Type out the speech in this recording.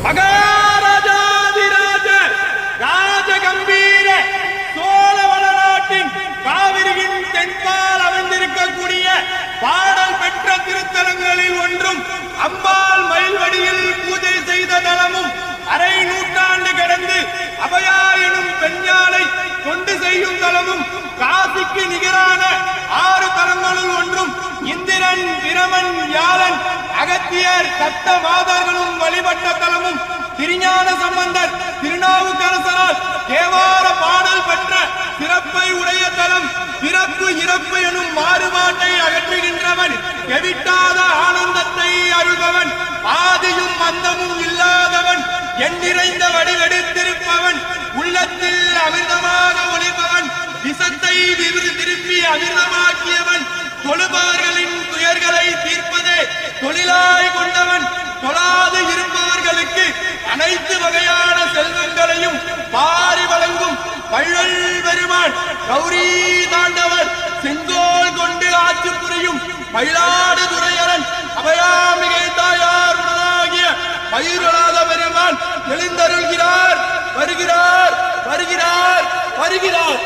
மகாராஜாதிராஜ ராஜகம்பீர சோழ வளநாட்டின் காவிரியின் தென்பால் அமைந்திருக்கக்கூடிய பாடல் பெற்ற திருத்தலங்களில் ஒன்றும் அம்பாள் மயில்வடியில் பூஜை செய்த தலமும் அரை நூற்றாண்டு கடந்து அபயா எனும் பெண்யாளை கொண்டு செய்யும் தலமும் காசிக்கு நிகரான 6 தலங்களுள் ஒன்றும் இந்திரன் பிரமன் யாழன் அகத்தியர் சப்த மாதர்களும் வழிபட்ட தலமும் திருஞான சம்பந்தர் திருநாவுக்கரசரால் தேவார பாடல் பெற்ற சிறப்பை உடைய தலம். பிறப்பு இறப்பு எனும் மாறுபாட்டை அகற்றுகின்றவன், எவிட்டாத ஆனந்தத்தை அருள்பவன், ஆதியும் அந்தமும் இல்லாதவன், என் நிறைந்த வடிவெடுத்திருப்பவன், உள்ளத்தில் அமிர்தமாக ஒளிப்பவன், விஷத்தை திருப்பி அமிர்தமாக்கியவன், தொழுபவர்களின் துயர்களை தீர்ப்பதே தொழிலாய் கொண்டவன், தொழாது இருப்பவர்களுக்கு அனைத்து வகையான செல்வங்களையும் பாரி வழங்கும் வள்ளல் பெருமான், கௌரி தாண்டவர், செங்கோல் கொண்டு ஆட்சி புரியும் மயிலாடுதுறையரன், அபயாமிகை தாயார் உடனாகிய மயிலாத பெருமான் எழுந்தருள்கிறார். வருகிறார் வருகிறார் வருகிறார்.